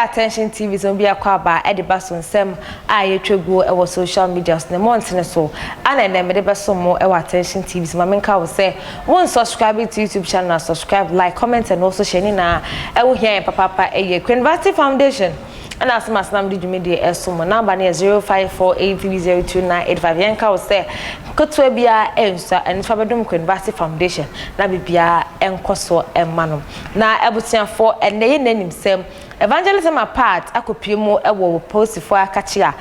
attention TV so be akwaba e de baso nsem a yetwegu e wo social media ne months so ana na me de baso mo e attention TV so mamenka wo say won subscribe to YouTube channel, subscribe, like, comment and also share na e wo hia papa e University Foundation. And as much as I'm media esumo number near 0548302985 yanka will say kotwe bia ensa and fabedum University Foundation na bibia enkoso emano na ebutia for and dey nanim sem evangelism apart akopiemu ewo post for akachia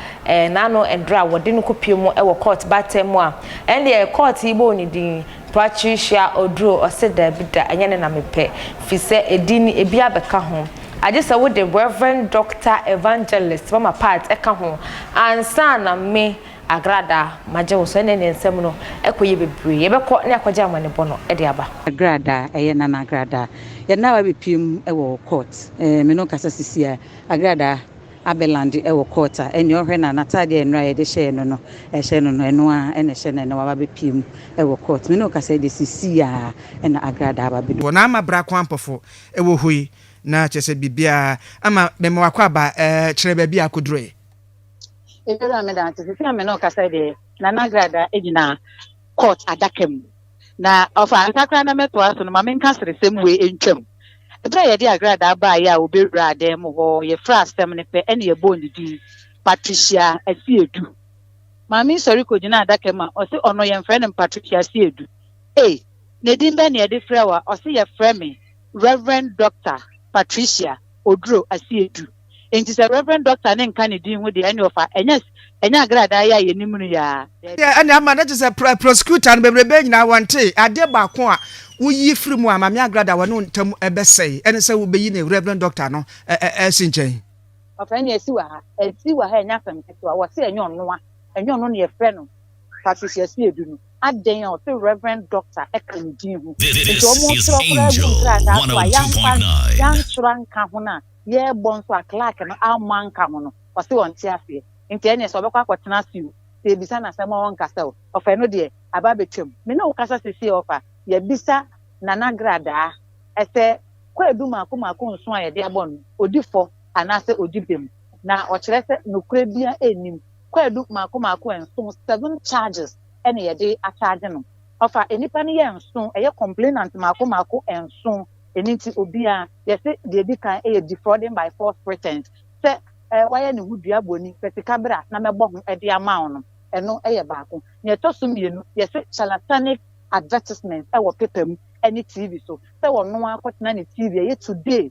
na no endra wode no kopiemu ewo court batemu a and the court ibo ni din Patricia Odro oseda bida anyane na mepe fi se edini ebia beka ho I just with the Reverend Doctor Evangelist from my part eka ho ansa na me Agradaa maje wo so ne nsem no ekoye bebre ye beko ne akwaje amane bono e de aba Agradaa eye na Agradaa ye na wa bepim e wo court me no kasa sisia Agradaa abelandi e wo court a eni ohwe na natade enra ye de hye no hye no eno a ene hye na wa bepim e wo court me no kasa de sisia e na Agradaa ba bedu wona ma bra kwampofo e wo hoi na chese bibia ama memo akwaba kire ba bia kodroe ebera me da tisi me no kasa de na Agradaa ejina court adakem na ofa antakra na meto aso no ma menka seresem we entwam ebra ye de Agradaa ba ya obewura adem ho ye fra asem ne pe ene ye bondidi Patricia Asiedu ma mi sori ko jina adakem a o se ono ye mfre ne Patricia Asiedu ne din be ne ye de fra wa o se ye fra me Reverend Doctor Patricia Odro Asiedu. Enti se Reverend Doctor ne nka ne din ho de ene ofa enya Agradaa ya ye nimu ya. Ene ama na just prosecutor no bebrebe nyina wante ade ba ko a uyi firi mu ama me Agradaa wonu ntam ebesei ene se wo beyi ne Reverend Doctor no sinchen. Ofa ene esi wa enya fam teto wo se enyo no ne ye frɛ no Patricia Asiedu no. Aden o the Reverend Doctor Ekanjin. This is Angel 102.9. Yan chranka ho na ye bon so Clark no amanka ho no. O se won tie afi. Nti ene so be kwa kwatena siu. Se bisa na sama won kasa o. Ofa no de aba betwem. Me na wo kasa sisi ofa. Ye bisa na Agradaa. Ese kwa eduma akoma nso a ye de abon. Odifo anase odibem. Na o kire se nokura bia enim. Kwa eduma akoma nso 7 charges. Ene ye de charge no ofa enipa ne ye nso eye complainant mako enso eniti obi a ye se de bi kan eye defrauding by false pretense se waye ne hudua boni petika bra na mebo ho e de ama no eno eye baako ne toso mienu ye se charlatanic advertisement e wo pepam ene TV so se wo no akotena ne TV ye today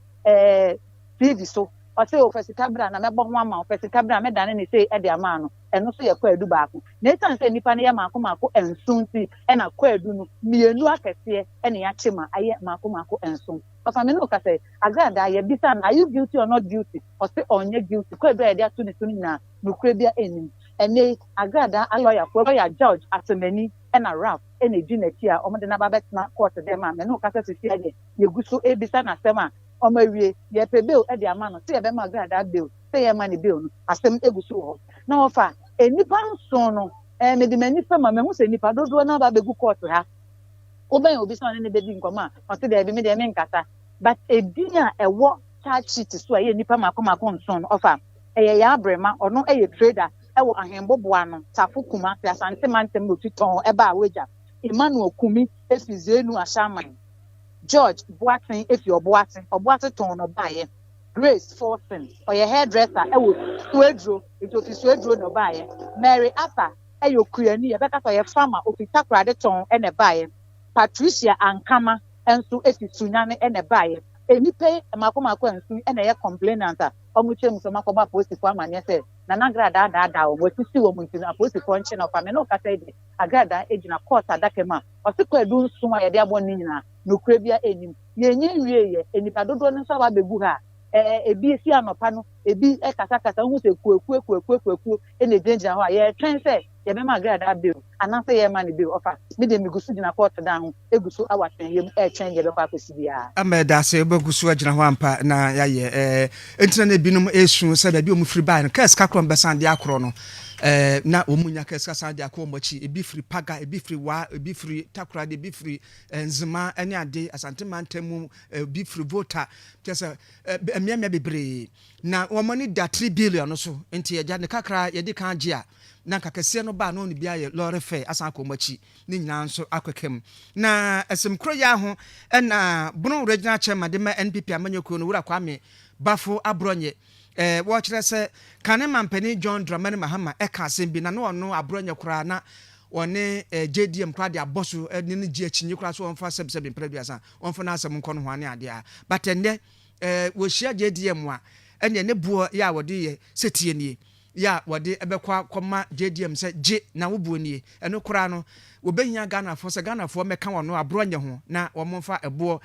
TV so o se o fesika bra na mebo ho ama o fesika bra me dane ne se e de ama no eno so ye kwa edu baako na etan se nipa ne ye mako ensunti e na kwa edu no mienu akese ene ya chema aye mako ensun ofa me no ka say Agradaa ye bisa na are you guilty or not guilty o se onye guilty kwa edu e de atu ne tuni na nukure bia enim ene Agradaa a lawyer judge asemani e na rap ene di na ti a o de na ba betna court dem a me no ka say sisi ade ye guso e bisa na sema o ma wie ye pe bill e de ama no se ye be ma Agradaa bill se ye ma ne bill no asem eguso ho na ofa enipa nso no me de mani fama me hu se nipa dodo na ba begu court ha oben obi so ne be di nkoma o se de be me de me nkata but edin a ewo charge sheet so ye nipa mako nso no ofa ya abrema ono ye trader ewo ahemboboa no tafukuma fi asante mantem otiton eba aweja Emmanuel Kumi efizenu ashaman George Boatin efi oboatin ton no baye Grace Fortune oye hairdresser ewo Swedro itofi Swedro no baye Mary Arthur eyo kuani ebeka so ye farmer ofita krade ton ene baye Patricia Ankama enso efi Sunyane ene baye enipe mako enso ene ye complainant omuchem so makoba post for amanye se na Agradaa da o wotisi wo muntu na post for nche na fa no kasa de Agradaa ejina court adakema o se kwa edu nso a ye de abon nyina nokura bia enim ye nye wie ye enipa dodo nso ba begu ha ebi esi anopa no ebi kasa hu se kueku ene danger ho ye twen se ye be ma Agradaa bill anase ye ma ne bill ofa me de migusu dina court down egusu awatwen ye twen ye be kwa kwesi bia ameda se begusu agina ho ampa na ya ye entina na binum esu se da bi omfiri ba no kas kakro mbesan de akro no na omunya kesa san de akọ mochi ebi free paga ebi free wa ebi free takura de ebi free nzima ene ade asante mantamu ebi free voter kesa emiamia bebre na womani da 3 billion so enti ya ne kakra ye de kan gie a na kakese no ba no ne bia ye lorry fare asan akọ mochi ni nyina nso akwekem na asem kro ya ho na bunu regional chairman de ma NPP amanyoko no wura kwame bafo abronye watch say kane mampani John Dramani Mahama eka sembi na no no abronye kura na one JDM kura de aboso ne gi achinyi kura so onfa sebsebe preduasa onfa na asem nko no hwane ade a but ende wo hia JDM a ene ne buo ya wode ye setie nie ya wode ebekwa koma JDM se je na wo buo nie eno kura no wo behia Ghana fo meka wono abronye ho na wo mfa ebo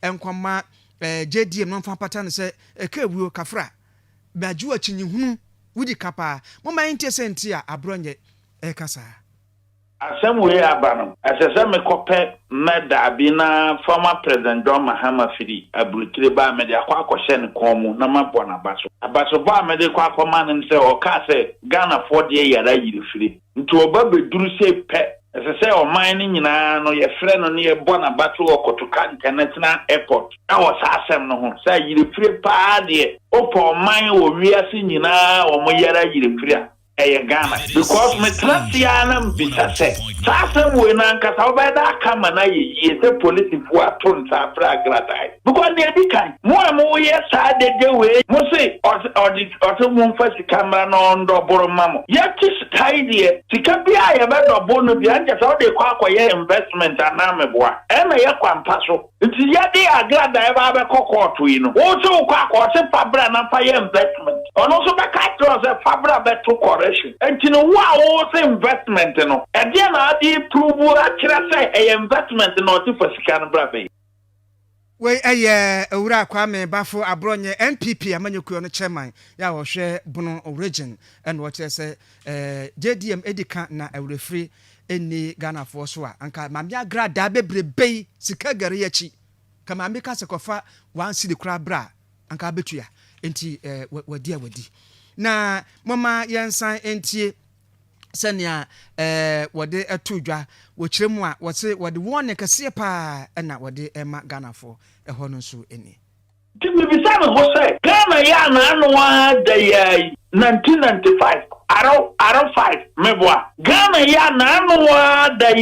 enkoma JDM no mfa pattern se ekewuo kafra baju achinyi hunu wudi kapa mama intesenti a abronye kasa asem we abano asese me kope meda bi na former president John Mahama Firi abulitire ba me de akwa ne komu na mabọ na abaso ba me de kwa akoma ne se o ka se Ghana for de yara yiri firi nti oba beduru se pe asese o man ni nyina no ye frɛ no ne ye bɔ na baso okotoka international airport awo sa asem no ho sa yiri firi pa de opo man o wiase nyina o mo yara yiri firi a Ghana because me trasia na mbisa se sasa we na nkasa obeda kama na ye se police fu aton sa fra Agradaa because they be kan mo ye sa de we mo say o mo fasi camera no ndo boro mamo ye ti sky de sika bia ye be do bono bia nja sa o de kwa akoye investment aname boa e na ye kwampa so nti ye de Agradaa e ba be kokoto yi no o so kwa akote fabra na fa ye investment ono so be ka tro se fabra be to and you know what investment no and then I did prove a investment not for scan brave we ewura kwame bafo abronye NPP amanyoko no chairman ya wo hwe bunu origin and what say JDM edika na ewrefri eni Ghana for so anka mambi Agradaa bebrebe sika gari yachi kama ambika sekofa wan city kra bra anka betua enti wadi na mama yansan entie senia wode atudwa wo kiremu a wo se wode won kase pa na wode ema Ghana for ho no so eni Timi bisa me ho se Ghana ya na anwa da ya 1995 aro 5 meboa Ghana ya na anwa da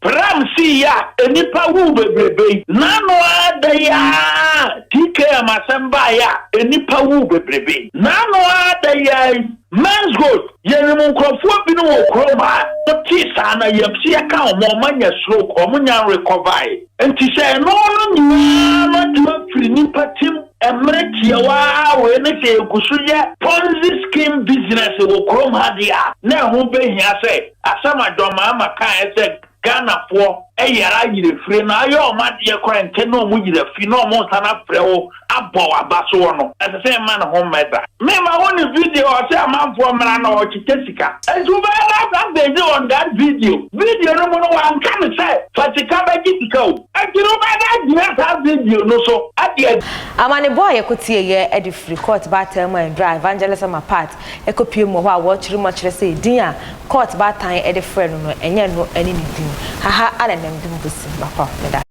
prime si ya enipa wu bebrebe nano ada ya TK amasamba ya enipa wu bebrebe nano ada ya men's gold yene mu nkrofo bi no okroma ti sana yemsi ya ka o manya stroke o munya recover enti se no no ma tu firi nipa tim emretia wa we ne se gusuye Ponzi scheme business okroma dia na ho behia se asama doma amaka ese Ghana for yara yire free na ayo ma de kwante no mu yire fi no mo sana frɛ wo abɔ abaso no ɛsɛ man ho meda me ma woni video o se amanfo mra na o kike sika ezu ba na based on that video no mo no wan kan say fatika ba gitika o akiro ba na dia that video no so ade amane boy ekotie ye edi free court ba time and drive evangelist ma part ekopie mo ho a wo chiri mo chire say din a court ba tan edi frɛ no enye no ani ni din haha ala nem dum busi bakwa meda